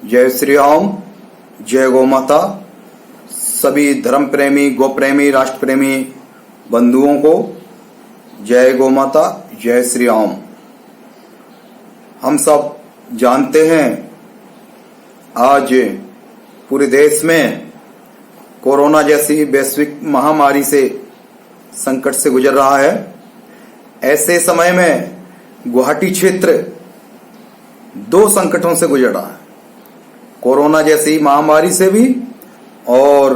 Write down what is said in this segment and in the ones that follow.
जय श्री राम, जय गौ माता। सभी धर्म प्रेमी, गो प्रेमी, राष्ट्र प्रेमी बंधुओं को जय गौ माता, जय श्री राम। हम सब जानते हैं आज पूरे देश में कोरोना जैसी वैश्विक महामारी से संकट से गुजर रहा है। ऐसे समय में गुवाहाटी क्षेत्र दो संकटों से गुजर रहा है, कोरोना जैसी महामारी से भी और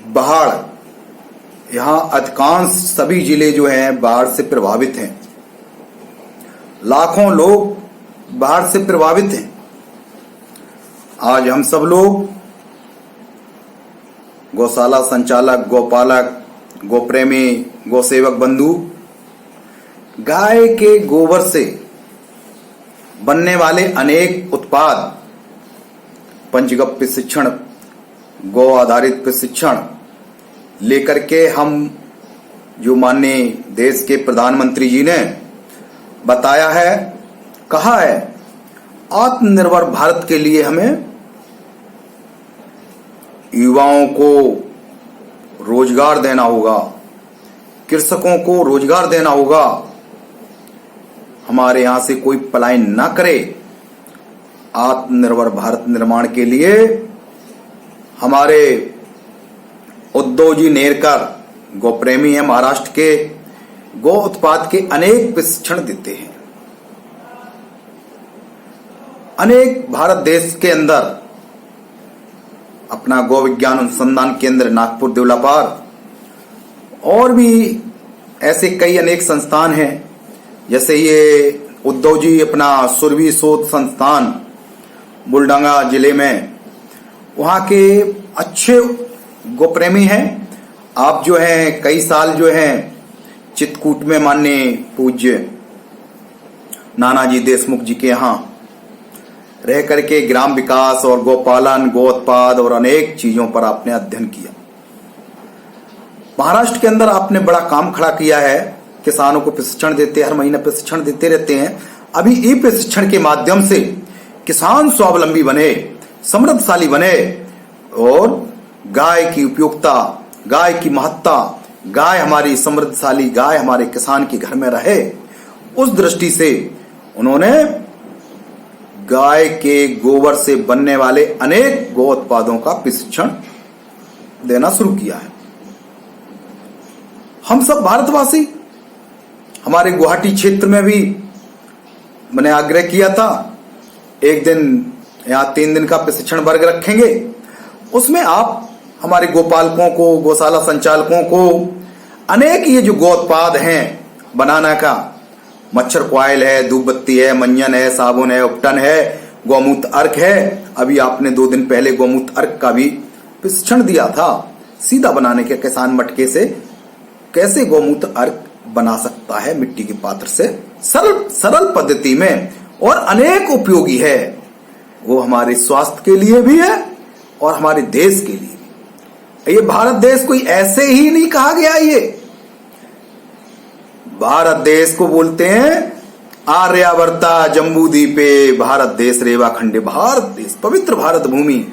बाढ़। यहां अधिकांश सभी जिले जो हैं बाढ़ से प्रभावित हैं। लाखों लोग बाढ़ से प्रभावित हैं। आज हम सब लोग गौशाला संचालक, गौपालक, गोप्रेमी, गौसेवक बंधु गाय के गोबर से बनने वाले अनेक उत्पाद, पंचगव्य प्रशिक्षण, गौ आधारित प्रशिक्षण लेकर के हम जो माननीय देश के प्रधानमंत्री जी ने बताया है, कहा है, आत्मनिर्भर भारत के लिए हमें युवाओं को रोजगार देना होगा, कृषकों को रोजगार देना होगा। हमारे यहां से कोई पलायन ना करे। आत्मनिर्भर भारत निर्माण के लिए हमारे उद्धव जी नेरकर गौप्रेमी हैं, महाराष्ट्र के, गौ उत्पाद के अनेक प्रशिक्षण देते हैं। अनेक भारत देश के अंदर अपना गौ विज्ञान अनुसंधान केंद्र नागपुर देवलापार और भी ऐसे कई अनेक संस्थान हैं। जैसे ये उद्धव जी अपना सुरभि शोध संस्थान बुलडांगा जिले में, वहां के अच्छे गोप्रेमी हैं। आप जो हैं कई साल जो हैं चित्रकूट में माननीय पूज्य नानाजी देशमुख जी के यहां रह करके ग्राम विकास और गौपालन, गौ उत्पाद और अनेक चीजों पर आपने अध्ययन किया। महाराष्ट्र के अंदर आपने बड़ा काम खड़ा किया है। किसानों को प्रशिक्षण देते, हर महीने प्रशिक्षण देते रहते हैं। अभी ई प्रशिक्षण के माध्यम से किसान स्वावलंबी बने, समृद्धशाली बने और गाय की उपयोगिता, गाय की महत्ता, गाय हमारी समृद्धशाली, गाय हमारे किसान के घर में रहे, उस दृष्टि से उन्होंने गाय के गोबर से बनने वाले अनेक गौ उत्पादों का प्रशिक्षण देना शुरू किया है। हम सब भारतवासी, हमारे गुवाहाटी क्षेत्र में भी मैंने आग्रह किया था, एक दिन या 3 दिन का प्रशिक्षण वर्ग रखेंगे। उसमें आप हमारे गोपालकों को, गौशाला संचालकों को अनेक ये जो गौ उत्पाद हैं बनाना का, मच्छर कॉइल है, धूप बत्ती है, मंजन है, साबुन है, उपटन है, गौमूत्र अर्क है। अभी आपने 2 दिन पहले गौमूत्र अर्क का भी प्रशिक्षण दिया था, सीधा बनाने के, किसान मटके से कैसे गौमूत्र अर्क बना सकता है मिट्टी के पात्र से, सरल पद्धति में, और अनेक उपयोगी है। वो हमारे स्वास्थ्य के लिए भी है और हमारे देश के लिए भी। ये भारत देश कोई ऐसे ही नहीं कहा गया। ये भारत देश को बोलते हैं आर्यावर्ता जम्बू द्वीपे भारत देश रेवा खंडे। भारत देश, पवित्र भारत भूमि,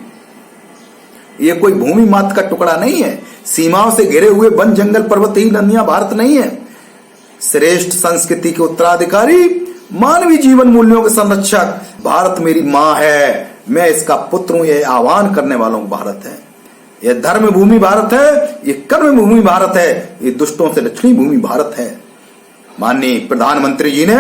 ये कोई भूमि मात्र का टुकड़ा नहीं है। सीमाओं से घिरे हुए वन जंगल पर्वत ही नदियां भारत नहीं है। श्रेष्ठ संस्कृति के उत्तराधिकारी, मानवीय जीवन मूल्यों के संरक्षक, भारत मेरी मां है, मैं इसका पुत्र हूं, यह आह्वान करने वालों भारत है। यह धर्म भूमि भारत है, ये कर्म भूमि भारत है, ये दुष्टों से रक्षणी भूमि भारत है। माननीय प्रधानमंत्री जी ने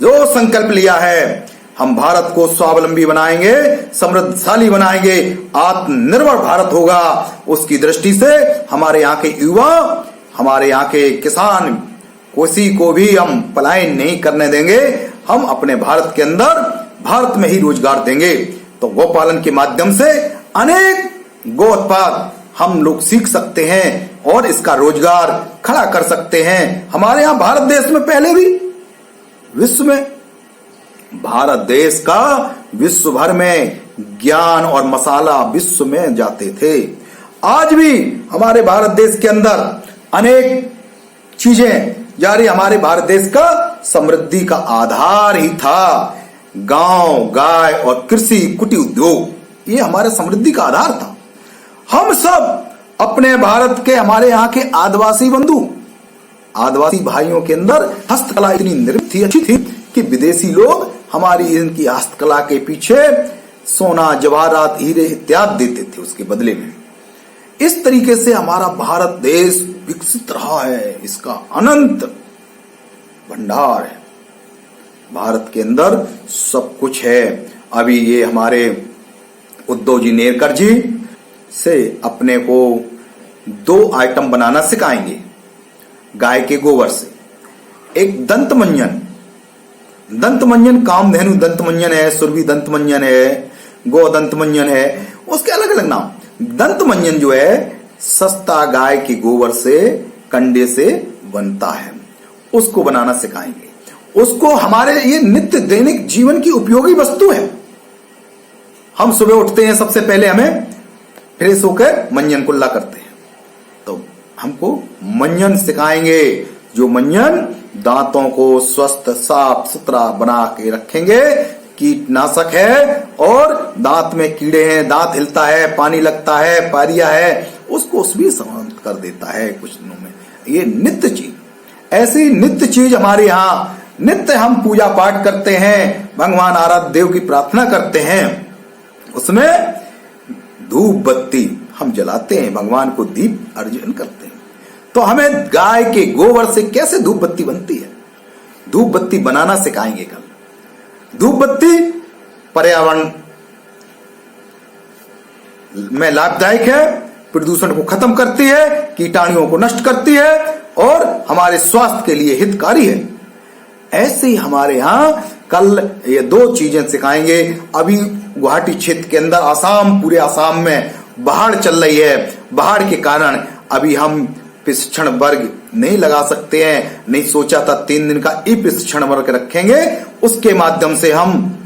जो संकल्प लिया है, हम भारत को स्वावलंबी बनाएंगे, समृद्धशाली बनाएंगे, आत्मनिर्भर भारत होगा। उसकी दृष्टि से हमारे यहाँ के युवा, हमारे यहाँ के किसान, किसी को भी हम पलायन नहीं करने देंगे। हम अपने भारत के अंदर, भारत में ही रोजगार देंगे। तो गौपालन के माध्यम से अनेक गौ उत्पाद हम लोग सीख सकते हैं और इसका रोजगार खड़ा कर सकते हैं। हमारे यहाँ भारत देश में पहले भी, विश्व में, भारत देश का विश्व भर में ज्ञान और मसाला विश्व में जाते थे। आज भी हमारे भारत देश के अंदर अनेक चीजें जारी, हमारे भारत देश का समृद्धि का आधार ही था। गांव, गाय और कृषि कुटीर उद्योग ये हमारे समृद्धि का आधार था। हम सब अपने भारत के, हमारे यहाँ के आदिवासी बंधु, आदिवासी भाइयों के अंदर हस्तकला इतनी निर्मित थी, अच्छी थी कि विदेशी लोग हमारी इनकी हस्तकला के पीछे सोना, जवाहरात, हीरे इत्यादि देते थे उसके बदले में। इस तरीके से हमारा भारत देश विकसित रहा है, इसका अनंत भंडार है। भारत के अंदर सब कुछ है। अभी ये हमारे उद्धव जी नेरकर जी से अपने को 2 आइटम बनाना सिखाएंगे गाय के गोबर से। एक दंत मंजन, कामधेनु दंत मंजन है, सुरभि दंत मंजन है, गो दंत मंजन है, उसके अलग अलग नाम। दंत मंजन जो है सस्ता गाय के गोबर से, कंडे से बनता है, उसको बनाना सिखाएंगे। उसको हमारे ये नित्य दैनिक जीवन की उपयोगी वस्तु है। हम सुबह उठते हैं, सबसे पहले हमें फ्रेश होकर मंजन कुल्ला करते हैं, तो हमको मंजन सिखाएंगे, जो मंजन दांतों को स्वस्थ, साफ सुथरा बना के रखेंगे। कीटनाशक है और दांत में कीड़े हैं, दांत हिलता है, पानी लगता है, पारिया है, उसको भी समाप्त कर देता है कुछ दिनों में। ये नित्य चीज, ऐसी नित्य चीज हमारे यहाँ नित्य हम पूजा पाठ करते हैं, भगवान आराध्य देव की प्रार्थना करते हैं, उसमें धूप बत्ती हम जलाते हैं, भगवान को दीप अर्जन करते हैं। तो हमें गाय के गोबर से कैसे धूप बत्ती बनती है, धूप बत्ती बनाना सिखाएंगे कल। धूप बत्ती पर्यावरण में लाभदायक है, प्रदूषण को खत्म करती है, कीटाणुओं को नष्ट करती है और हमारे स्वास्थ्य के लिए हितकारी है। ऐसे ही हमारे यहाँ कल ये 2 चीजें सिखाएंगे। अभी गुवाहाटी क्षेत्र के अंदर आसाम, पूरे आसाम में बाढ़ चल रही है। बाढ़ के कारण अभी हम प्रशिक्षण वर्ग नहीं लगा सकते हैं, नहीं सोचा था 3 दिन का ई प्रशिक्षण वर्ग रखेंगे। उसके माध्यम से हम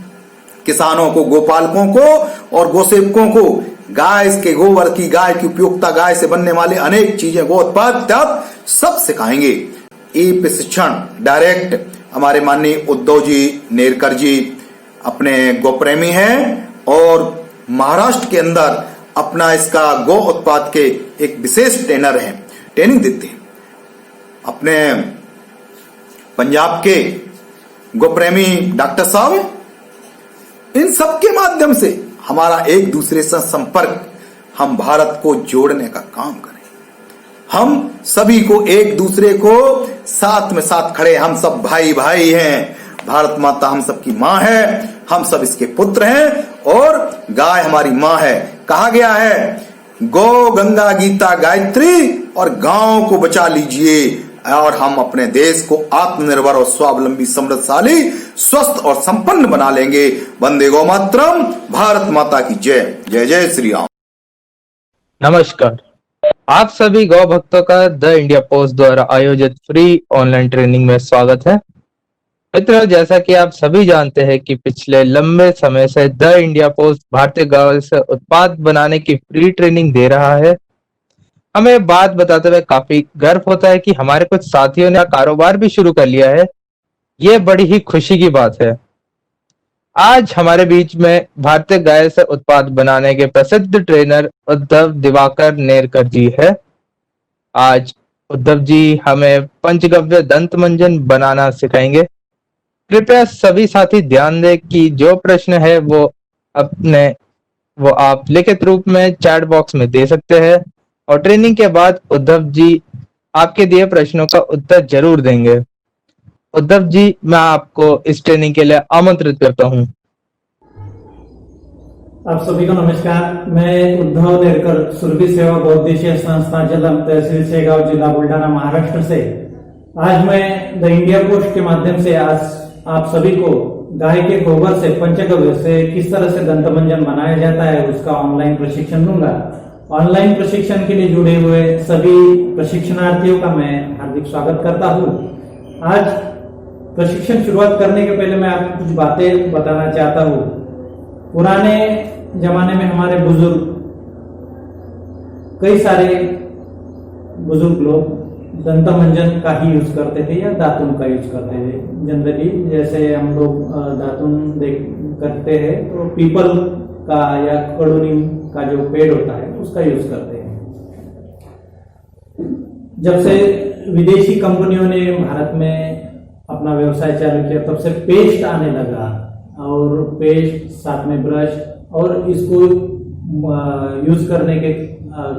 किसानों को, गोपालकों को और गोसेवकों को गाय के गोबर की, गाय की उपयोगिता, गाय से बनने वाले अनेक चीजें, गो उत्पाद सब सिखाएंगे। ई प्रशिक्षण डायरेक्ट हमारे माननीय उद्धव जी नेरकर जी अपने गोप्रेमी हैं और महाराष्ट्र के अंदर अपना इसका गो उत्पाद के एक विशेष ट्रेनर हैं, ट्रेनिंग देते हैं। अपने पंजाब के गोप्रेमी डॉक्टर साहब, इन सब के माध्यम से हमारा एक दूसरे से संपर्क, हम भारत को जोड़ने का काम करें। हम सभी को, एक दूसरे को साथ में साथ खड़े, हम सब भाई भाई हैं। भारत माता हम सबकी माँ है, हम सब इसके पुत्र हैं और गाय हमारी माँ है। कहा गया है गौ, गंगा, गीता, गायत्री और गांव को बचा लीजिए और हम अपने देश को आत्मनिर्भर और स्वावलंबी, समृद्धशाली, स्वस्थ और संपन्न बना लेंगे। वंदे गौ मातरम। भारत माता की जय। जय जय श्री राम। नमस्कार, आप सभी गौ भक्तों का द इंडिया पोस्ट द्वारा आयोजित फ्री ऑनलाइन ट्रेनिंग में स्वागत है। मित्रों, जैसा कि आप सभी जानते हैं कि पिछले लंबे समय से द इंडिया पोस्ट भारतीय गौ से उत्पाद बनाने की फ्री ट्रेनिंग दे रहा है। हमें बात बताते हुए काफी गर्व होता है कि हमारे कुछ साथियों ने कारोबार भी शुरू कर लिया है। ये बड़ी ही खुशी की बात है। आज हमारे बीच में भारतीय गाय से उत्पाद बनाने के प्रसिद्ध ट्रेनर उद्धव दिवाकर नेरकर जी है। आज उद्धव जी हमें पंचगव्य दंत मंजन बनाना सिखाएंगे। कृपया सभी साथी ध्यान दें कि जो प्रश्न है वो आप लिखित रूप में चैट बॉक्स में दे सकते हैं और ट्रेनिंग के बाद उद्धव जी आपके दिए प्रश्नों का उत्तर जरूर देंगे। उद्धव जी, मैं आपको इस ट्रेनिंग के लिए आमंत्रित करता हूं। आप सभी को नमस्कार। मैं उद्धव नेरकर, सुरभि सेवा बहुउद्देशीय संस्था जलम, तहसील शेगांव, जिला बुल्ढाना, महाराष्ट्र से आज मैं द इंडिया पोस्ट के माध्यम से आज आप सभी को गाय के गोबर से, पंचगव्य से किस तरह से दंत मंजन बनाया जाता है उसका ऑनलाइन प्रशिक्षण दूंगा। ऑनलाइन प्रशिक्षण के लिए जुड़े हुए सभी प्रशिक्षणार्थियों का मैं हार्दिक स्वागत करता हूं। आज प्रशिक्षण शुरुआत करने के पहले मैं आपको कुछ बातें बताना चाहता हूं। पुराने जमाने में हमारे बुजुर्ग, कई सारे बुजुर्ग लोग दंतमंजन का ही यूज करते थे या दातुन का यूज करते थे। जनरली जैसे हम लोग दातुन देख करते हैं तो पीपल का या कडुनिम का जो पेड़ होता है उसका यूज करते हैं। जब से विदेशी कंपनियों ने भारत में अपना व्यवसाय चालू किया तब से पेस्ट आने लगा, और पेस्ट साथ में ब्रश, और इसको यूज करने के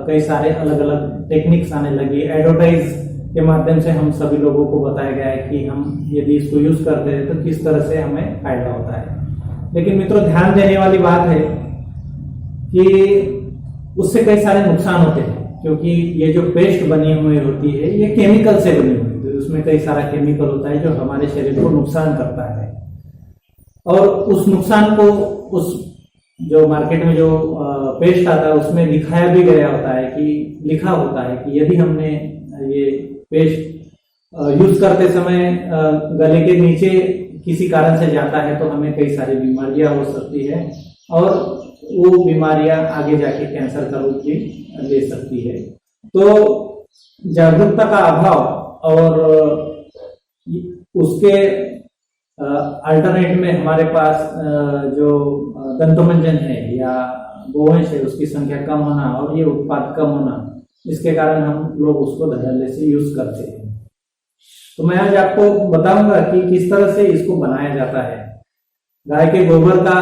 कई सारे अलग अलग टेक्निक्स आने लगी। एडवर्टाइज के माध्यम से हम सभी लोगों को बताया गया है कि हम यदि इसको यूज करते हैं तो किस तरह से हमें फायदा होता है। लेकिन मित्रों, ध्यान देने वाली बात है कि उससे कई सारे नुकसान होते हैं, क्योंकि ये जो पेस्ट बनी हुई होती है ये केमिकल से बनी हुई होती है। उसमें कई सारा केमिकल होता है जो हमारे शरीर को नुकसान करता है, और उस नुकसान को उस जो मार्केट में जो पेस्ट आता है उसमें दिखाया भी गया होता है कि लिखा होता है कि यदि हमने ये पेस्ट यूज करते समय गले के नीचे किसी कारण से जाता है तो हमें कई सारी बीमारियां हो सकती है, और वो बीमारियां आगे जाके कैंसर का रूप भी ले सकती है। तो जागरूकता का अभाव और उसके अल्टरनेट में हमारे पास जो दंतमंजन है या गोवंश है उसकी संख्या कम होना और ये उत्पाद कम होना, इसके कारण हम लोग उसको धड़ल्ले से यूज करते हैं। तो मैं आज आपको बताऊंगा कि किस तरह से इसको बनाया जाता है। गाय के गोबर का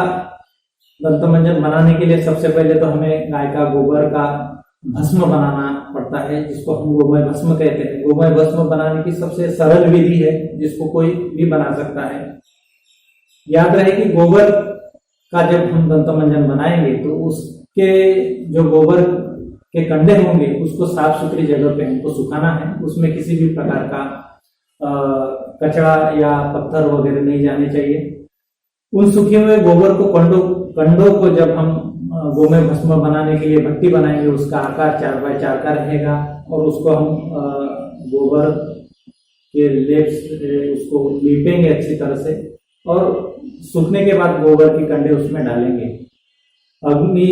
दंतमंजन बनाने के लिए सबसे पहले तो हमें गाय का गोबर का भस्म बनाना पड़ता है, जिसको हम गोमय भस्म कहते हैं। गोमय भस्म बनाने की सबसे सरल विधि है जिसको कोई भी बना सकता है। याद रहे कि गोबर का जब हम दंतमंजन बनाएंगे तो उसके जो गोबर के कंडे होंगे उसको साफ सुथरी जगह पे हमको सुखाना है। उसमें किसी भी प्रकार का कचरा या पत्थर वगैरह नहीं जाने चाहिए। उन सूखे हुए गोबर को कंडों को जब हम गोमय भस्म बनाने के लिए भट्टी बनाएंगे उसका आकार 4x4 का रहेगा, और उसको हम गोबर के लेप से उसको लीपेंगे अच्छी तरह से, और सूखने के बाद गोबर के कंडे उसमें डालेंगे। अग्नि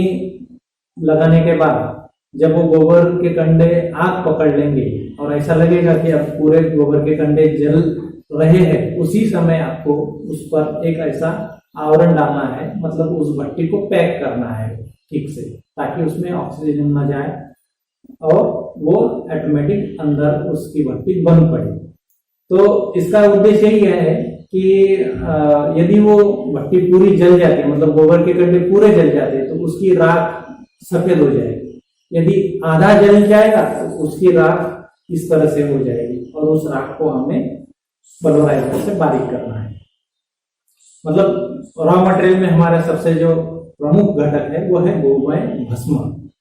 लगाने के बाद जब वो गोबर के कंडे आग पकड़ लेंगे और ऐसा लगेगा कि अब पूरे गोबर के कंडे जल रहे हैं, उसी समय आपको उस पर एक ऐसा आवरण डालना है, मतलब उस भट्टी को पैक करना है ठीक से, ताकि उसमें ऑक्सीजन न जाए और वो ऑटोमेटिक अंदर उसकी भट्टी बंद पड़े। तो इसका उद्देश्य यही है कि यदि वो भट्टी पूरी जल जाती है, मतलब गोबर के कंडे पूरे जल जाते हैं, तो उसकी राख सफेद हो जाएगी। यदि आधा जल जाएगा तो उसकी राख इस तरह से हो जाएगी, और उस राख को हमें पल्वराइजर से बारीक करना है। मतलब रॉ मटेरियल में हमारा सबसे जो प्रमुख घटक है वो है गोमय भस्म,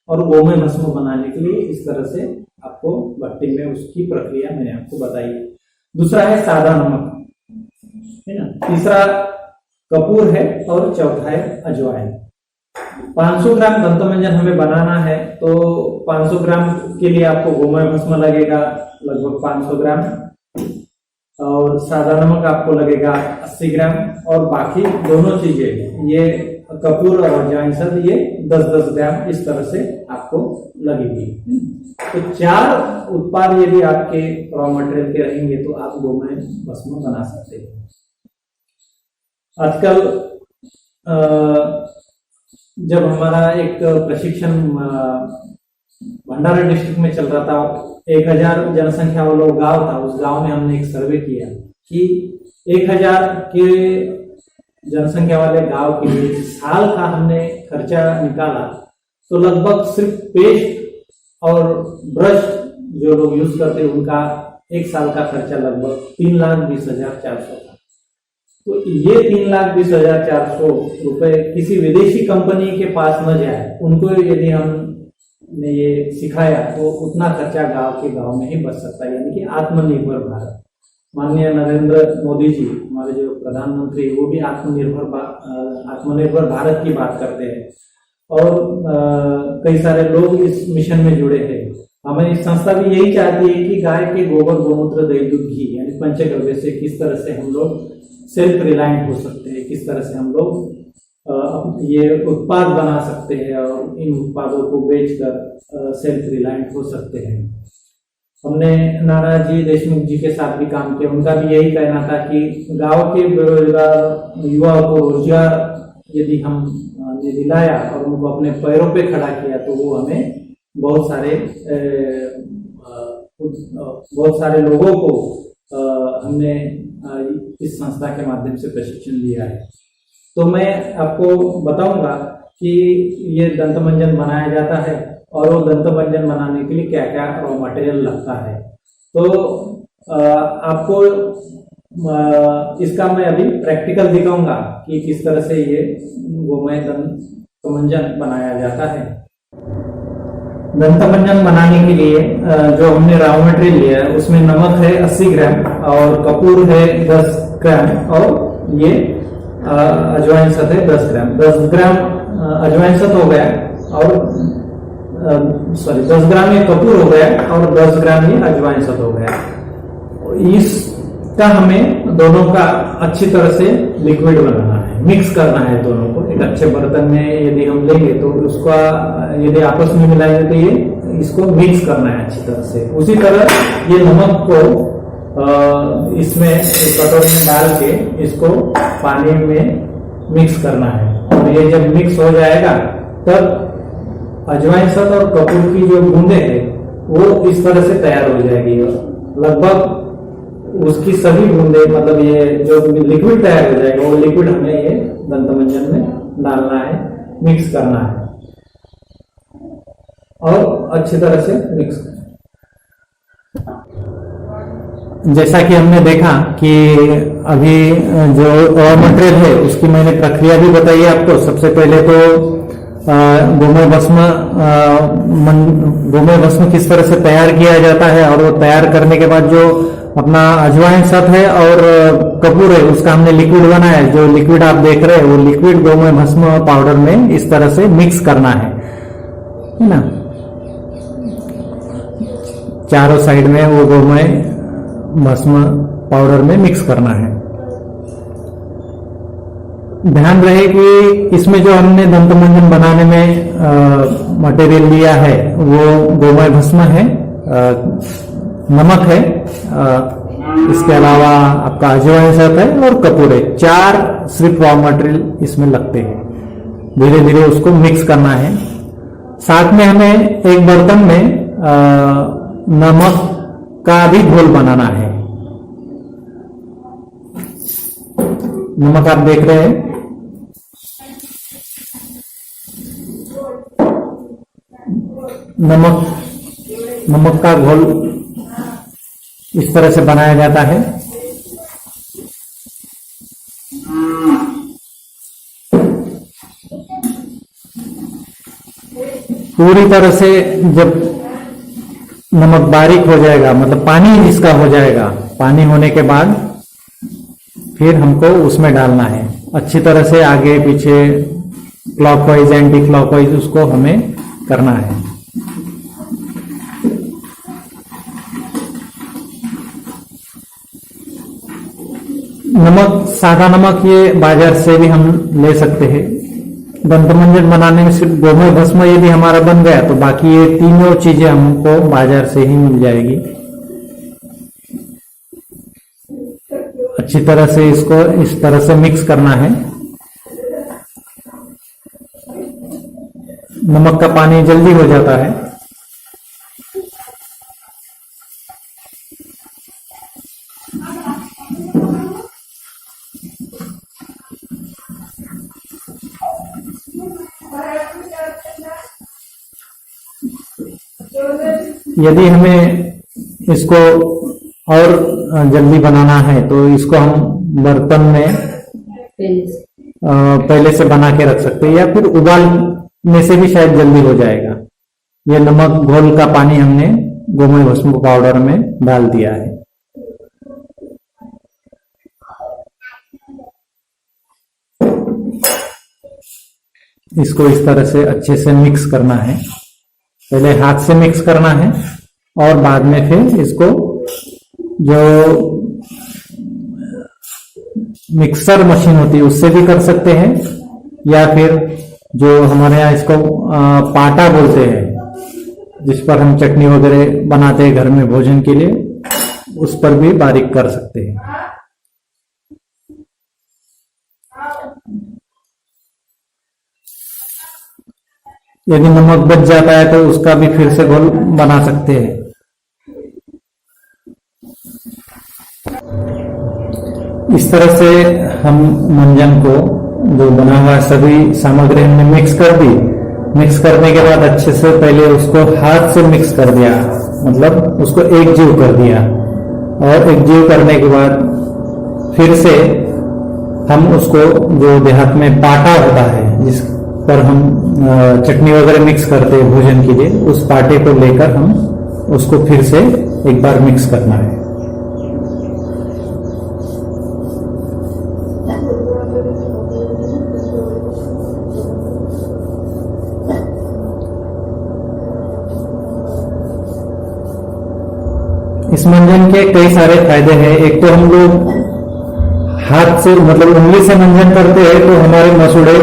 और गोमय भस्म बनाने के लिए इस तरह से आपको भट्टी में उसकी प्रक्रिया मैंने आपको बताई। दूसरा है सादा नमक, है ना। तीसरा कपूर है, और चौथा है अजवाइन। 500 ग्राम दंतमंजन हमें बनाना है, तो 500 ग्राम के लिए आपको गोमय भस्म लगेगा लगभग 500 ग्राम, और सादा नमक आपको लगेगा 80 ग्राम, और बाकी दोनों चीजें ये कपूर और अजवाइन सब ये 10-10 ग्राम इस तरह से आपको लगेगी। तो 4 उत्पाद यदि आपके रॉ मटेरियल के रहेंगे तो आप गोमय भस्म बना सकते हैं। आजकल जब हमारा एक प्रशिक्षण भंडारा डिस्ट्रिक्ट में चल रहा था, 1000 जनसंख्या वाला गांव था, उस गांव में हमने एक सर्वे किया कि 1000 के जनसंख्या वाले गांव के लिए साल का हमने खर्चा निकाला, तो लगभग सिर्फ पेस्ट और ब्रश जो लोग यूज करते उनका एक साल का खर्चा लगभग 3,20,400 था। तो ये 3,20,400 रुपए किसी विदेशी कंपनी के पास न जाए, उनको यदि हमने ये सिखाया तो उतना खर्चा गांव में ही बच सकता है। यानी कि आत्मनिर्भर भारत, माननीय नरेंद्र मोदी जी हमारे जो प्रधानमंत्री, वो भी आत्मनिर्भर भारत की बात करते हैं, और कई सारे लोग इस मिशन में जुड़े हैं। हमारी संस्था भी यही चाहती है कि गाय के गोबर, गोमूत्र, दही, दूध, घी यानी पंचगव्य से किस तरह से हम लोग सेल्फ रिलायंट हो सकते हैं, किस तरह से हम लोग ये उत्पाद बना सकते हैं और इन उत्पादों को बेचकर सेल्फ रिलायंट हो सकते हैं। हमने नानाजी देशमुख जी के साथ भी काम किया। उनका भी यही कहना था कि गांव के बेरोजगार युवाओं को रोजगार यदि हमने दिलाया और उनको अपने पैरों पे खड़ा किया तो वो हमें बहुत सारे लोगों को हमने इस संस्था के माध्यम से प्रशिक्षण दिया है। तो मैं आपको बताऊंगा कि ये दंतमंजन बनाया जाता है और वो दंतमंजन बनाने के लिए क्या क्या रॉ मटेरियल लगता है। तो आपको इसका मैं अभी प्रैक्टिकल दिखाऊंगा कि किस तरह से ये गोमय दंतमंजन बनाया जाता है। दंतमंजन बनाने के लिए जो हमने रॉ मटेरियल लिया है उसमें नमक है 80 ग्राम और कपूर है 10 ग्राम और ये अजवाइन सत है 10 ग्राम। 10 ग्राम अजवाइन सत हो गया और 10 ग्राम ये कपूर हो गया और 10 ग्राम ये अजवाइन सत हो गया। इसका हमें दोनों का अच्छी तरह से लिक्विड बनाना है, मिक्स करना है दोनों को। एक अच्छे बर्तन में यदि हम लेंगे तो उसका यदि आपस में मिलाएंगे तो ये इसको मिक्स करना है अच्छी तरह से। उसी तरह ये नमक को इसमें कटोरी में डाल के इसको पानी में मिक्स करना है और ये जब मिक्स हो जाएगा तब अजवाइन सत और कपूर की जो बूंदे है वो इस तरह से तैयार हो जाएगी। लगभग उसकी सभी बूंदे मतलब ये जो लिक्विड तैयार हो जाएगा वो लिक्विड हमें ये दंतमंजन में डालना है, मिक्स करना है और अच्छी तरह से मिक्स करना है। जैसा कि हमने देखा कि अभी जो रॉ मटेरियल है उसकी मैंने प्रक्रिया भी बताई आपको। सबसे पहले तो गोमय भस्म किस तरह से तैयार किया जाता है और वो तैयार करने के बाद जो अपना अजवाइन सत है और कपूर है उसका हमने लिक्विड बनाया है। जो लिक्विड आप देख रहे हैं वो लिक्विड गोमय भस्म पाउडर में इस तरह से मिक्स करना है ना। चारों साइड में वो गोमय भस्म पाउडर में मिक्स करना है। ध्यान रहे कि इसमें जो हमने दंतमंजन बनाने में मटेरियल लिया है वो गोमय भस्म है, नमक है, इसके अलावा आपका अजवाइन सत है और कपूर है। 4 सिर्फ रॉ मटेरियल इसमें लगते हैं। धीरे धीरे उसको मिक्स करना है। साथ में हमें एक बर्तन में नमक का भी घोल बनाना है। नमक आप देख रहे हैं, नमक का घोल इस तरह से बनाया जाता है। पूरी तरह से जब नमक बारीक हो जाएगा मतलब पानी इसका हो जाएगा, पानी होने के बाद फिर हमको उसमें डालना है। अच्छी तरह से आगे पीछे क्लॉकवाइज एंटी क्लॉकवाइज उसको हमें करना है। नमक, सादा नमक ये बाजार से भी हम ले सकते हैं। दंतमंजन बनाने में सिर्फ गोमय भस्म यदि हमारा बन गया तो बाकी ये तीनों चीजें हमको बाजार से ही मिल जाएगी। अच्छी तरह से इसको इस तरह से मिक्स करना है। नमक का पानी जल्दी हो जाता है। यदि हमें इसको और जल्दी बनाना है तो इसको हम बर्तन में पहले से बना के रख सकते हैं या फिर उबालने से भी शायद जल्दी हो जाएगा। ये नमक घोल का पानी हमने गोमय भस्म पाउडर में डाल दिया है। इसको इस तरह से अच्छे से मिक्स करना है। पहले हाथ से मिक्स करना है और बाद में फिर इसको जो मिक्सर मशीन होती है उससे भी कर सकते हैं या फिर जो हमारे यहाँ इसको पाटा बोलते हैं जिस पर हम चटनी वगैरह बनाते हैं घर में भोजन के लिए, उस पर भी बारीक कर सकते हैं। यदि नमक बच जाता है तो उसका भी फिर से घोल बना सकते हैं। इस तरह से हम मंजन को जो बना हुआ सभी सामग्री हमने मिक्स कर दी। मिक्स करने के बाद अच्छे से पहले उसको हाथ से मिक्स कर दिया, मतलब उसको एकजीव कर दिया, और एकजीव करने के बाद फिर से हम उसको जो देहात में पाटा होता है जिस पर हम चटनी वगैरह मिक्स करते हैं भोजन के लिए, उस पाटे को लेकर हम उसको फिर से एक बार मिक्स करना है। इस मंजन के कई सारे फायदे हैं। एक तो हम लोग हाथ से मतलब उंगली से मंजन करते हैं तो हमारे मसूड़े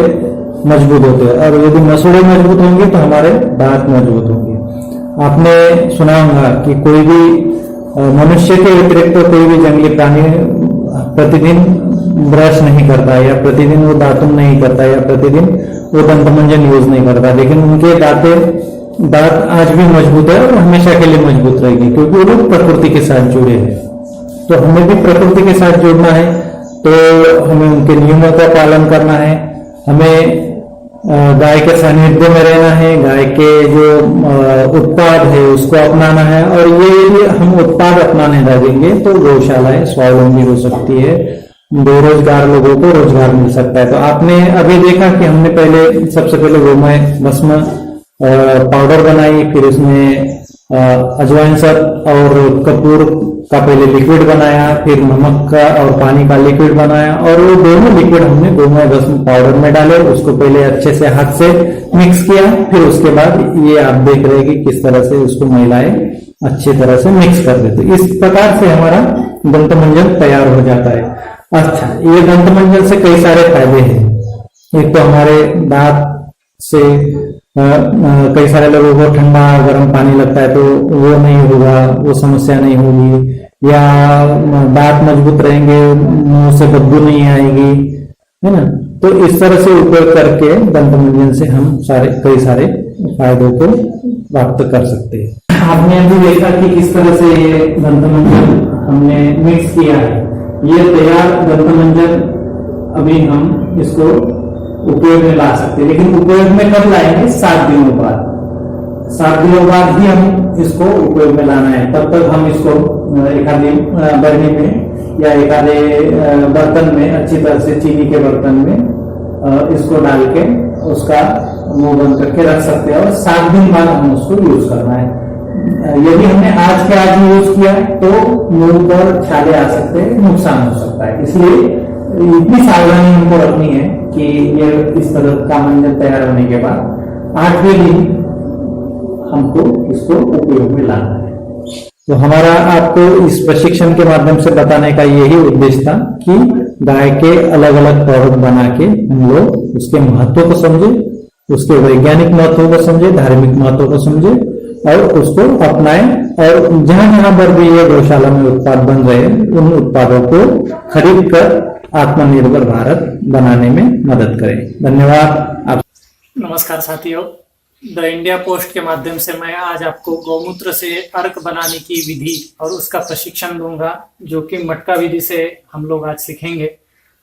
मजबूत होते हैं, और यदि मसूड़े मजबूत होंगे तो हमारे दांत मजबूत होंगे। आपने सुना होगा कि कोई भी मनुष्य के व्यतिरिक्त तो कोई भी जंगली प्राणी प्रतिदिन ब्रश नहीं करता, या प्रतिदिन वो दातुन नहीं करता, या प्रतिदिन वो दंत मंजन यूज नहीं करता, लेकिन उनके दांत आज भी मजबूत है और हमेशा के लिए मजबूत रहेगी, क्योंकि वो लोग प्रकृति के साथ जुड़े हैं। तो हमें भी प्रकृति के साथ जुड़ना है, तो हमें उनके नियमों का पालन करना है। हमें गाय के सानिध्य में रहना है, गाय के जो उत्पाद है उसको अपनाना है, और ये हम उत्पाद अपनाने लगेंगे तो गौशालाएं स्वावलंबी हो सकती है, बेरोजगार लोगों को रोजगार मिल सकता है। तो आपने अभी देखा कि हमने सबसे पहले गोमय भस्म पाउडर बनाई, फिर उसमें अजवाइन सर और कपूर का पहले लिक्विड बनाया, फिर नमक का और पानी का लिक्विड बनाया, और वो दोनों लिक्विड हमने गोमय भस्म पाउडर में डाले। उसको पहले अच्छे से हाथ से मिक्स किया, फिर उसके बाद ये आप देख रहे हैं कि किस तरह से उसको महिलाएं अच्छी तरह से मिक्स कर देते। इस प्रकार से हमारा दंत मंजन तैयार हो जाता है। अच्छा, ये दंत मंजन से कई सारे फायदे हैं। एक तो हमारे दांत से कई सारे लोगों को ठंडा गर्म पानी लगता है तो वो नहीं होगा, वो समस्या नहीं होगी, या दांत मजबूत रहेंगे, मुंह से बदबू नहीं आएगी, है ना। तो इस तरह से उपयोग करके दंत मंजन से हम कई सारे फायदों को प्राप्त कर सकते हैं। आपने अभी देखा कि किस तरह से ये दंत मंजन हमने मिक्स किया है। ये तैयार दंत मंजन अभी हम इसको उपयोग में ला सकते हैं, लेकिन उपयोग में कब लाएंगे? 7 दिनों बाद। 7 दिनों बाद ही हम इसको उपयोग में लाना है। तब तक हम इसको एक आधे बरनी में या एक आधे बर्तन में अच्छी तरह से चीनी के बर्तन में इसको डाल के उसका मुंह बंद करके रख सकते हैं, और 7 दिन बाद हम उसको यूज करना है। यदि हमने आज के आज यूज किया तो मुंह पर छाले आ सकते हैं, नुकसान हो सकता है। इसलिए इतनी सावधानी हमको रखनी है कि ये इस तरह का मंजन तैयार होने के बाद 8वें दिन हमको इसको उपयोग में लाना है। तो हमारा आपको इस प्रशिक्षण के माध्यम से बताने का यही उद्देश्य था कि गाय के अलग अलग प्रोडक्ट बना के हम लोग उसके महत्व को समझे, उसके वैज्ञानिक महत्व को समझे, धार्मिक महत्व को समझे, और उसको अपनाएं, और जहां जहां पर भी ये गौशाला में उत्पाद बन रहे हैं उन उत्पादों को खरीद कर आत्मनिर्भर भारत बनाने में मदद करें। धन्यवाद। आप नमस्कार साथियों, द इंडिया पोस्ट के माध्यम से मैं आज आपको गौमूत्र से अर्क बनाने की विधि और उसका प्रशिक्षण दूंगा, जो कि मटका विधि से हम लोग आज सीखेंगे।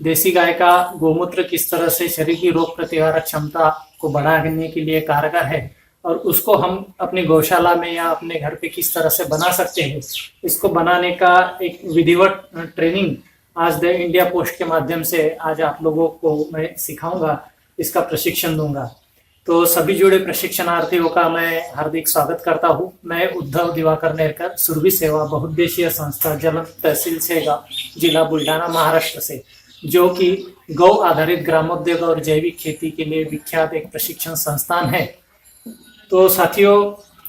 देसी गाय का गौमूत्र किस तरह से शरीर की रोग प्रतिकारक क्षमता को बढ़ाने के लिए कारगर है, और उसको हम अपनी गौशाला में या अपने घर पे किस तरह से बना सकते हैं, इसको बनाने का एक विधिवत ट्रेनिंग आज द इंडिया पोस्ट के माध्यम से आज आप लोगों को मैं सिखाऊंगा, इसका प्रशिक्षण दूंगा। तो सभी जुड़े प्रशिक्षणार्थियों का मैं हार्दिक स्वागत करता हूं। मैं उद्धव दिवाकर नेरकर, सुरभि सेवा बहुउद्देशीय संस्था जलम, तहसील सेगांव, जिला बुल्ढाना, महाराष्ट्र से, जो कि गौ आधारित ग्रामोद्योग और जैविक खेती के लिए विख्यात एक प्रशिक्षण संस्थान है। तो साथियों,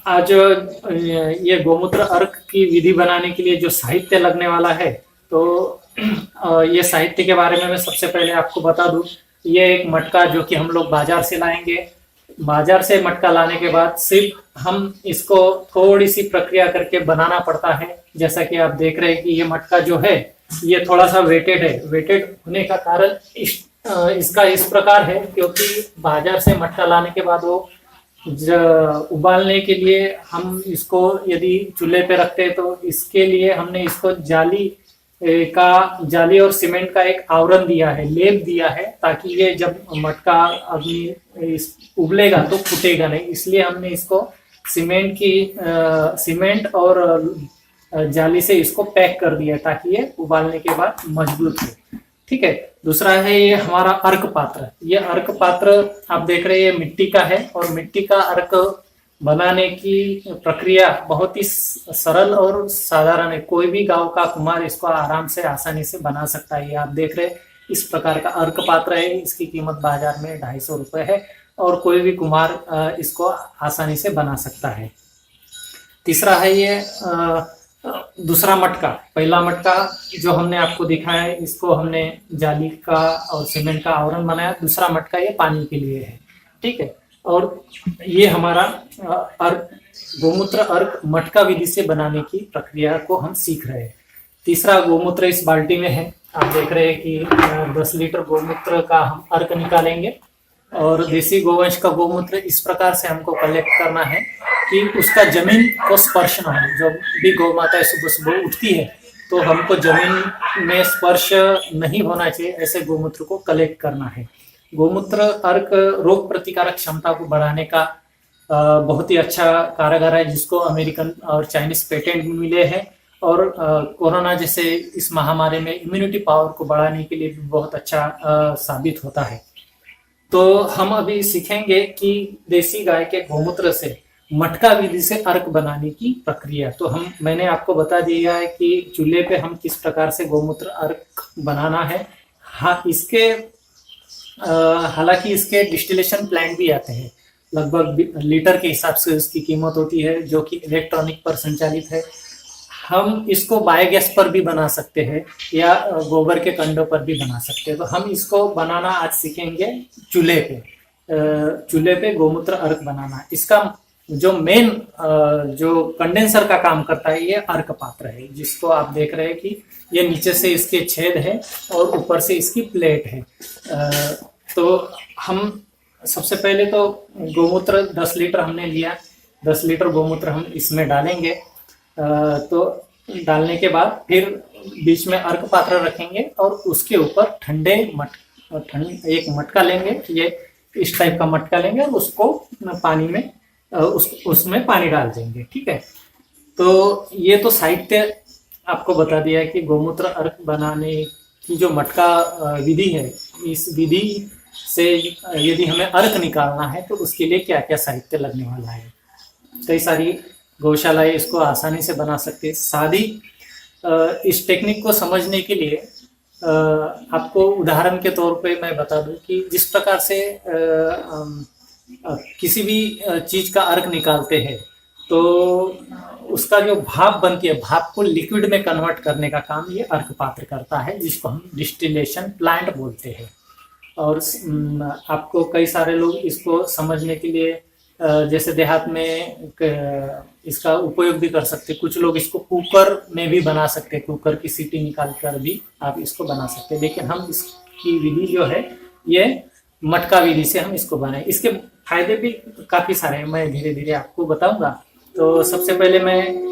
आज ये गौमूत्र अर्क की विधि बनाने के लिए जो साहित्य लगने वाला है, तो ये साहित्य के बारे में मैं सबसे पहले आपको बता दूं। ये एक मटका जो कि हम लोग बाजार से लाएंगे, बाजार से मटका लाने के बाद सिर्फ हम इसको थोड़ी सी प्रक्रिया करके बनाना पड़ता है। जैसा कि आप देख रहे हैं कि ये मटका जो है ये थोड़ा सा वेटेड है। वेटेड होने का कारण इसका इस प्रकार है क्योंकि बाजार से मटका लाने के बाद वो उबालने के लिए हम इसको यदि चूल्हे पे रखते हैं तो इसके लिए हमने इसको जाली और सीमेंट का एक आवरण दिया है, लेप दिया है, ताकि ये जब मटका अभी उबलेगा तो फूटेगा नहीं। इसलिए हमने इसको सीमेंट और जाली से इसको पैक कर दिया ताकि ये उबालने के बाद मजबूत हो। ठीक है। दूसरा है ये हमारा अर्क पात्र। ये अर्क पात्र आप देख रहे हैं मिट्टी का है और मिट्टी का अर्क बनाने की प्रक्रिया बहुत ही सरल और साधारण है। कोई भी गांव का कुम्हार इसको आराम से आसानी से बना सकता है। ये आप देख रहे हैं इस प्रकार का अर्क पात्र है। इसकी कीमत बाजार में 250 रुपए है और कोई भी कुम्हार इसको आसानी से बना सकता है। तीसरा है ये दूसरा मटका। पहला मटका जो हमने आपको दिखाया है इसको हमने जाली का और सीमेंट का आवरण बनाया। दूसरा मटका ये पानी के लिए है। ठीक है। और ये हमारा गोमूत्र अर्क मटका विधि से बनाने की प्रक्रिया को हम सीख रहे हैं। तीसरा गोमूत्र इस बाल्टी में है। आप देख रहे हैं कि 10 लीटर गोमूत्र का हम अर्क निकालेंगे और देसी गोवंश का गोमूत्र इस प्रकार से हमको कलेक्ट करना है कि उसका जमीन को स्पर्श ना हो। जब भी गौ माता सुबह सुबह उठती है तो हमको जमीन में स्पर्श नहीं होना चाहिए, ऐसे गोमूत्र को कलेक्ट करना है। गोमूत्र अर्क रोग प्रतिकारक क्षमता को बढ़ाने का बहुत ही अच्छा कारगर है, जिसको अमेरिकन और चाइनीज पेटेंट भी मिले हैं और कोरोना जैसे इस महामारी में इम्यूनिटी पावर को बढ़ाने के लिए भी बहुत अच्छा साबित होता है। तो हम अभी सीखेंगे कि देसी गाय के गोमूत्र से मटका विधि से अर्क बनाने की प्रक्रिया। तो मैंने आपको बता दिया है कि चूल्हे पे हम किस प्रकार से गोमूत्र अर्क बनाना है। हाँ, हालांकि इसके डिस्टिलेशन प्लांट भी आते हैं, लगभग लीटर के हिसाब से उसकी कीमत होती है, जो कि इलेक्ट्रॉनिक पर संचालित है। हम इसको बायोगैस पर भी बना सकते हैं या गोबर के कंडों पर भी बना सकते हैं। तो हम इसको बनाना आज सीखेंगे चूल्हे पे गोमूत्र अर्क बनाना। इसका जो मेन जो कंडेंसर का काम करता है ये अर्क पात्र है, जिसको आप देख रहे हैं कि ये नीचे से इसके छेद है और ऊपर से इसकी प्लेट है। तो हम सबसे पहले तो गोमूत्र 10 लीटर हमने लिया, 10 लीटर गोमूत्र हम इसमें डालेंगे। तो डालने के बाद फिर बीच में अर्क पात्र रखेंगे और उसके ऊपर एक मटका लेंगे, ये इस टाइप का मटका लेंगे और उसको पानी में उसमें पानी डाल देंगे। ठीक है। तो ये तो साहित्य आपको बता दिया है कि गोमूत्र अर्क बनाने की जो मटका विधि है, इस विधि से यदि हमें अर्क निकालना है तो उसके लिए क्या क्या साहित्य लगने वाला है। कई सारी गौशालाएं इसको आसानी से बना सकते हैं। सादी इस टेक्निक को समझने के लिए आपको उदाहरण के तौर पे मैं बता दूं कि जिस प्रकार से किसी भी चीज का अर्क निकालते हैं तो उसका जो भाप बनती है, भाप को लिक्विड में कन्वर्ट करने का काम ये अर्क पात्र करता है, जिसको हम डिस्टिलेशन प्लांट बोलते हैं। और आपको कई सारे लोग इसको समझने के लिए जैसे देहात में इसका उपयोग भी कर सकते हैं। कुछ लोग इसको कुकर में भी बना सकते हैं, कुकर की सीटी निकाल कर भी आप इसको बना सकते हैं। लेकिन हम इसकी विधि जो है ये मटका विधि से हम इसको बनाए। इसके फायदे भी काफी सारे हैं, मैं धीरे धीरे आपको बताऊंगा। तो सबसे पहले मैं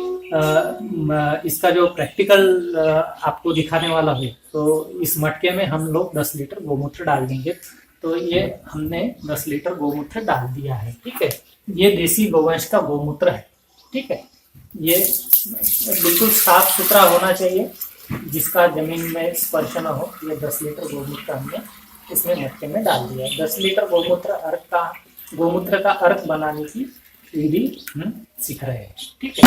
इसका जो प्रैक्टिकल आपको दिखाने वाला हूँ। तो इस मटके में हम लोग 10 लीटर गोमूत्र डाल देंगे। तो ये हमने 10 लीटर गोमूत्र डाल दिया है। ठीक है। ये देसी गोवंश का गोमूत्र है। ठीक है। ये बिल्कुल साफ सुथरा होना चाहिए, जिसका जमीन में स्पर्श न हो। ये 10 लीटर गोमूत्र हमने इसमें मटके में डाल दिया। 10 लीटर गोमूत्र का अर्क बनाने की विधि हम सीख रहे हैं। ठीक है।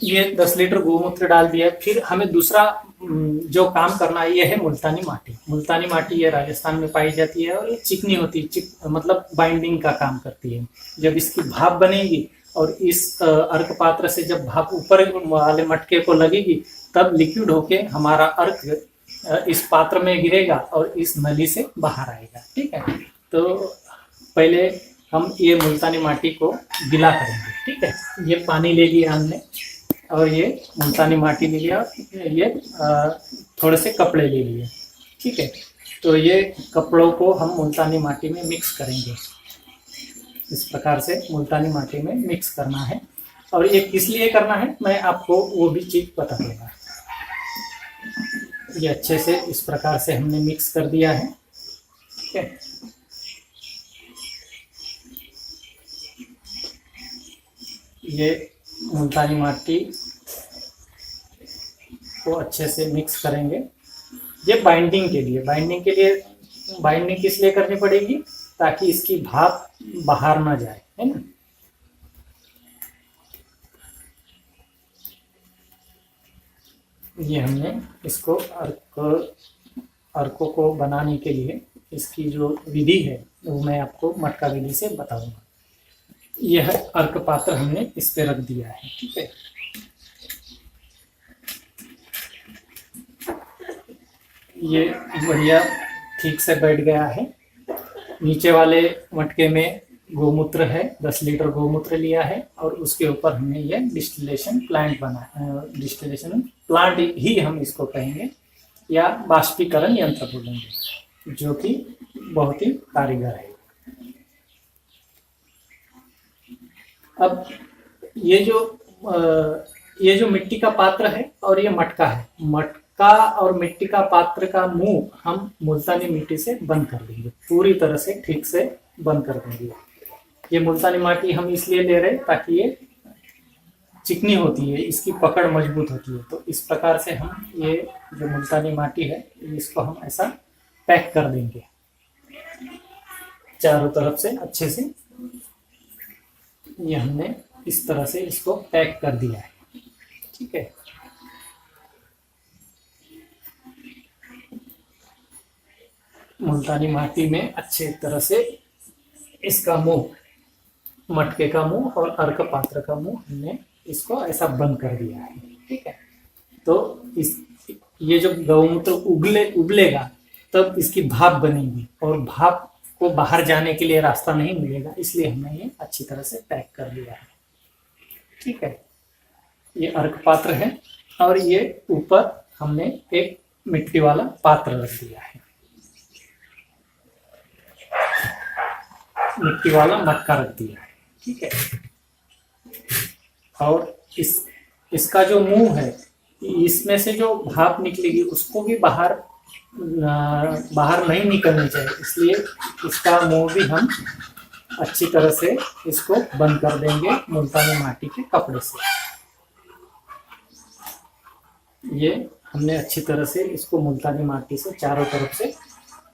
ये 10 लीटर गोमूत्र डाल दिया। फिर हमें दूसरा जो काम करना है ये है मुल्तानी माटी। मुल्तानी माटी ये राजस्थान में पाई जाती है और ये चिकनी होती है, मतलब बाइंडिंग का काम करती है। जब इसकी भाप बनेगी और इस अर्क पात्र से जब भाप ऊपर वाले मटके को लगेगी तब लिक्विड होके हमारा अर्क इस पात्र में गिरेगा और इस नली से बाहर आएगा। ठीक है। तो पहले हम ये मुल्तानी माटी को गीला करेंगे। ठीक है, ये पानी ले लिया हमने और ये मुल्तानी माटी ले लिया, ये थोड़े से कपड़े ले लिए। ठीक है, तो ये कपड़ों को हम मुल्तानी माटी में मिक्स करेंगे। इस प्रकार से मुल्तानी माटी में मिक्स करना है। और ये किस लिए करना है मैं आपको वो भी चीज़ बता दूंगा। ये अच्छे से इस प्रकार से हमने मिक्स कर दिया है। ठीक है, ये मुल्तानी माटी को अच्छे से मिक्स करेंगे। ये बाइंडिंग के लिए बाइंडिंग किस लिए करनी पड़ेगी, ताकि इसकी भाप बाहर ना जाए, है ना। ये हमने इसको अर्कों को बनाने के लिए इसकी जो विधि है वो मैं आपको मटका विधि से बताऊंगा। यह अर्क पात्र हमने इस पे रख दिया है। ठीक है, ये बढ़िया ठीक से बैठ गया है। नीचे वाले मटके में गोमूत्र है, 10 लीटर गोमूत्र लिया है और उसके ऊपर हमने ये डिस्टिलेशन प्लांट ही हम इसको कहेंगे या बाष्पीकरण यंत्र बोलेंगे, जो कि बहुत ही कारीगर है। अब ये जो मिट्टी का पात्र है और ये मटका है, मटका और मिट्टी का पात्र का मुंह हम मुल्तानी मिट्टी से बंद कर देंगे, पूरी तरह से ठीक से बंद कर देंगे। ये मुल्तानी माटी हम इसलिए ले रहे हैं ताकि ये चिकनी होती है, इसकी पकड़ मजबूत होती है। तो इस प्रकार से हम ये जो मुल्तानी माटी है इसको हम ऐसा पैक कर देंगे चारों तरफ से अच्छे से। ये हमने इस तरह से इसको पैक कर दिया है। ठीक है, मुल्तानी माटी में अच्छे तरह से इसका मुंह, मटके का मुंह और अर्क पात्र का मुंह हमने इसको ऐसा बंद कर दिया है। ठीक है, तो ये जो गौमूत्र उबलेगा तब इसकी भाप बनेगी और भाप को बाहर जाने के लिए रास्ता नहीं मिलेगा, इसलिए हमने ये अच्छी तरह से पैक कर लिया है। ठीक है, ये अर्क पात्र है और ये ऊपर हमने एक मिट्टी वाला पात्र रख दिया है, मिट्टी वाला मटका रख दिया है। ठीक है, और इसका जो मुंह है, इसमें से जो भाप निकलेगी उसको भी बाहर नहीं निकलनी चाहिए, इसलिए इसका मुंह भी हम अच्छी तरह से इसको बंद कर देंगे मुल्तानी माटी के कपड़े से। ये हमने अच्छी तरह से इसको मुल्तानी माटी से चारों तरफ से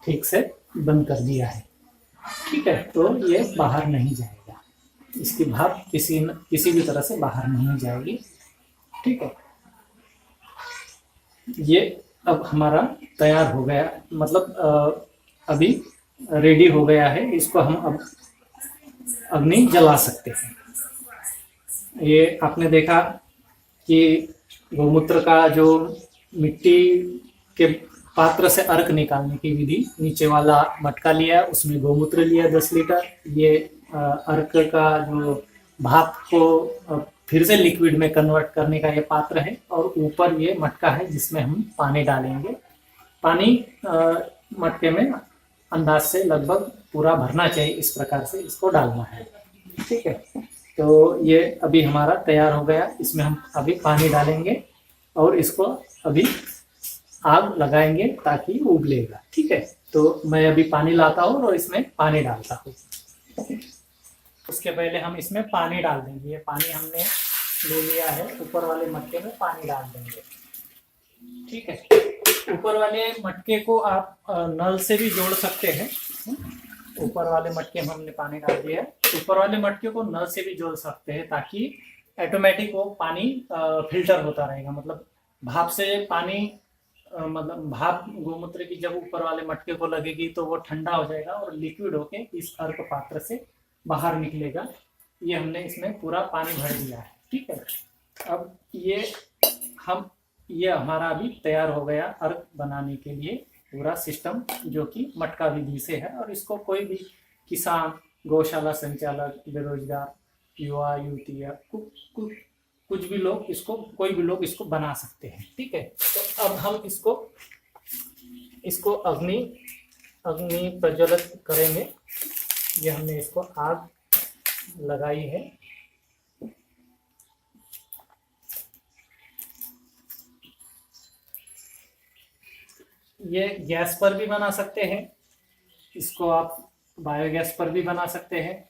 ठीक से बंद कर दिया है। ठीक है, तो ये बाहर नहीं जाएगा, इसकी भाप किसी भी तरह से बाहर नहीं जाएगी। ठीक है, ये अब हमारा तैयार हो गया, मतलब अभी रेडी हो गया है। इसको हम अब अग्नि जला सकते हैं। ये आपने देखा कि गोमूत्र का जो मिट्टी के पात्र से अर्क निकालने की विधि, नीचे वाला मटका लिया, उसमें गोमूत्र लिया 10 लीटर, ये अर्क का जो भाप को फिर से लिक्विड में कन्वर्ट करने का ये पात्र है और ऊपर ये मटका है जिसमें हम पानी डालेंगे। पानी मटके में अंदाज से लगभग पूरा भरना चाहिए, इस प्रकार से इसको डालना है। ठीक है, तो ये अभी हमारा तैयार हो गया। इसमें हम अभी पानी डालेंगे और इसको अभी आग लगाएंगे ताकि उबलेगा। ठीक है, तो मैं अभी पानी लाता हूँ और इसमें पानी डालता हूँ। उसके पहले हम इसमें पानी डाल देंगे। ये पानी हमने ले लिया है, ऊपर वाले मटके में पानी डाल देंगे। ठीक है, ऊपर वाले मटके को आप नल से भी जोड़ सकते हैं। ऊपर वाले मटके में हमने पानी डाल दिया है, ऊपर वाले मटके को नल से भी जोड़ सकते हैं ताकि ऑटोमेटिक वो पानी फिल्टर होता रहेगा। मतलब भाप से पानी, मतलब भाप गोमूत्र की जब ऊपर वाले मटके को लगेगी तो वो ठंडा हो जाएगा और लिक्विड होके इस अर्क पात्र से बाहर निकलेगा। ये हमने इसमें पूरा पानी भर दिया है। ठीक है, अब ये हमारा अभी तैयार हो गया अर्क बनाने के लिए पूरा सिस्टम, जो कि मटका विधि से है। और इसको कोई भी किसान गौशाला संचालक, बेरोजगार युवा युवतियाँ, कुछ भी लोग इसको, कोई भी लोग इसको बना सकते हैं। ठीक है, तो अब हम इसको अग्नि प्रज्वलित करेंगे। ये हमने इसको आग लगाई है। ये गैस पर भी बना सकते हैं, इसको आप बायोगैस पर भी बना सकते हैं।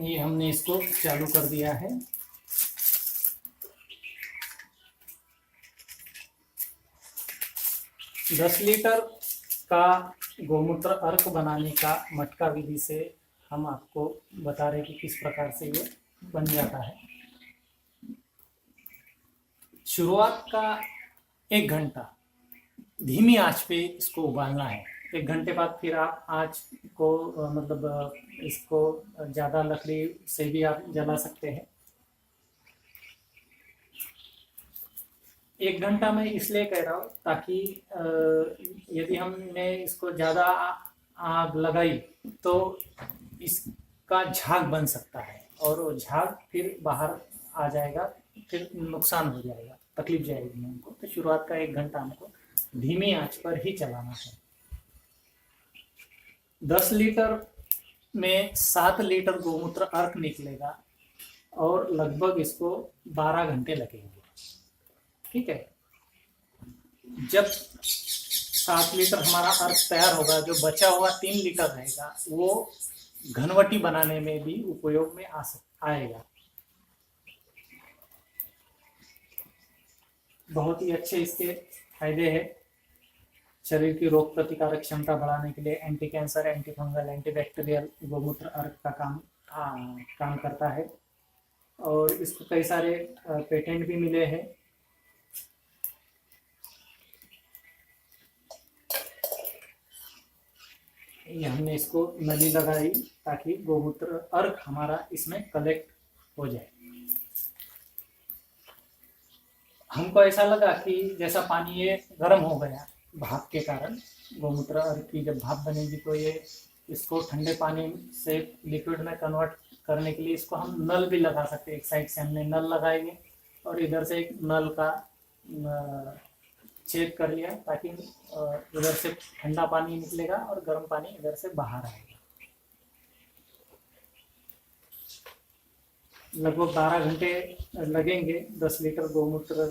ये हमने इसको चालू कर दिया है। दस लीटर का गोमूत्र अर्क बनाने का मटका विधि से हम आपको बता रहे कि किस प्रकार से ये बन जाता है। शुरुआत का 1 घंटा धीमी आंच पे इसको उबालना है। 1 घंटे बाद फिर आप आंच को मतलब इसको ज़्यादा लकड़ी से भी आप जला सकते हैं। 1 घंटा मैं इसलिए कह रहा हूँ ताकि यदि हमने इसको ज़्यादा आग लगाई तो इसका झाग बन सकता है और वो झाग फिर बाहर आ जाएगा, फिर नुकसान हो जाएगा, तकलीफ जाएगी हमको। तो शुरुआत का 1 घंटा हमको धीमी आंच पर ही चलाना है। 10 लीटर में 7 लीटर गोमूत्र अर्क निकलेगा और लगभग इसको 12 घंटे लगेंगे। ठीक है, जब 7 लीटर हमारा अर्क तैयार होगा, जो बचा हुआ 3 लीटर रहेगा वो घनवटी बनाने में भी उपयोग में आएगा। बहुत ही अच्छे इसके फायदे हैं। शरीर की रोग प्रतिकारक क्षमता बढ़ाने के लिए anti cancer, anti fungal, anti bacterial गोमूत्र अर्क का काम करता है और इसको कई सारे पेटेंट भी मिले हैं। ये हमने इसको नली लगाई ताकि गोमूत्र अर्क हमारा इसमें कलेक्ट हो जाए। हमको ऐसा लगा कि जैसा पानी ये गर्म हो गया भाप के कारण, गोमूत्र अर्क की जब भाप बनेगी तो ये इसको ठंडे पानी से लिक्विड में कन्वर्ट करने के लिए इसको हम नल भी लगा सकते हैं। एक साइड से हमने नल लगाएंगे और इधर से एक नल का छेद कर लिया ताकि इधर से ठंडा पानी निकलेगा और गर्म पानी इधर से बाहर आएगा। लगभग 12 घंटे लगेंगे 10 लीटर गोमूत्र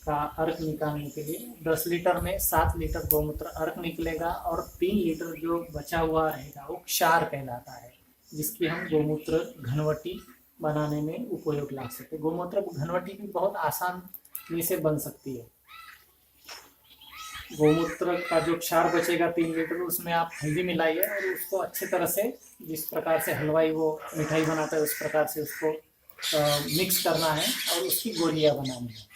का अर्क निकालने के लिए। 10 लीटर में 7 लीटर गोमूत्र अर्क निकलेगा और 3 लीटर जो बचा हुआ रहेगा वो क्षार कहलाता है, जिसकी हम गोमूत्र घनवटी बनाने में उपयोग ला सकते हैं। गोमूत्र घनवटी भी बहुत आसानी से बन सकती है। गोमूत्र का जो क्षार बचेगा 3 लीटर, उसमें आप हल्दी मिलाइए और उसको अच्छे तरह से, जिस प्रकार से हलवाई वो मिठाई बनाता है उस प्रकार से उसको मिक्स करना है और उसकी गोलियां बनानी है।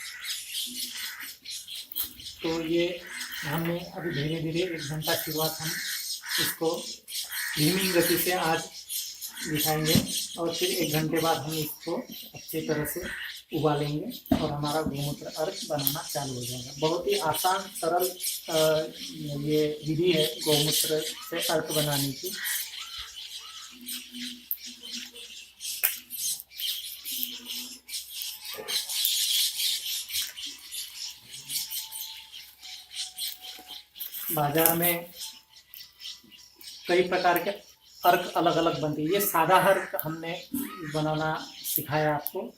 तो ये हमने अभी धीरे धीरे 1 घंटा शुरुआत हम इसको धीमी गति से आज दिखाएंगे और फिर 1 घंटे बाद हम इसको अच्छी तरह से उबालेंगे और हमारा गोमूत्र अर्क बनाना चालू हो जाएगा। बहुत ही आसान सरल ये विधि है गोमूत्र से अर्क बनाने की। बाजार में कई प्रकार के अर्क अलग अलग बनते हैं। ये सादा अर्क हमने बनाना सिखाया आपको।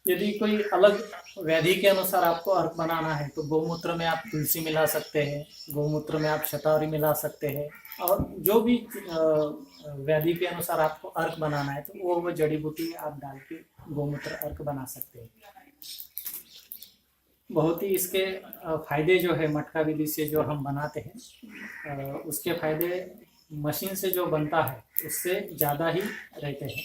यदि कोई अलग व्याधि के अनुसार आपको अर्क बनाना है तो गोमूत्र में आप तुलसी मिला सकते हैं, गोमूत्र में आप शतावरी मिला सकते हैं और जो भी व्याधि के अनुसार आपको अर्क बनाना है तो वो जड़ी बूटी आप डाल के गोमूत्र अर्क बना सकते हैं। बहुत ही इसके फायदे जो है मटका विधि से जो हम बनाते हैं उसके फायदे मशीन से जो बनता है उससे ज़्यादा ही रहते हैं।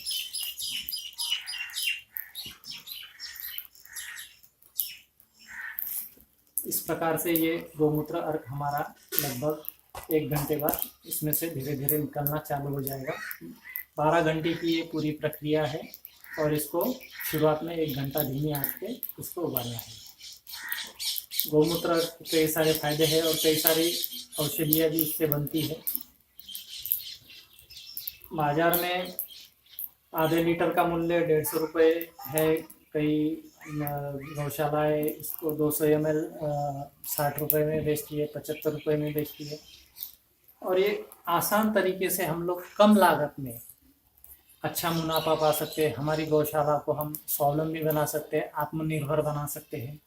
इस प्रकार से ये गोमूत्र अर्क हमारा लगभग 1 घंटे बाद इसमें से धीरे धीरे निकलना चालू हो जाएगा। 12 घंटे की ये पूरी प्रक्रिया है और इसको शुरुआत में 1 घंटा धीमी आंच पे इसको उबालना है। गौमूत्र के कई सारे फायदे हैं और कई सारी औषधियाँ भी इससे बनती है। बाजार में आधे लीटर का मूल्य 150 रुपये है। कई गौशालाएँ इसको 200 ml 60 रुपये में बेचती है, 75 रुपये में बेचती है। और ये आसान तरीके से हम लोग कम लागत में अच्छा मुनाफा पा सकते हैं। हमारी गौशाला को हम स्वावलंबी बना सकते हैं, आत्मनिर्भर बना सकते हैं।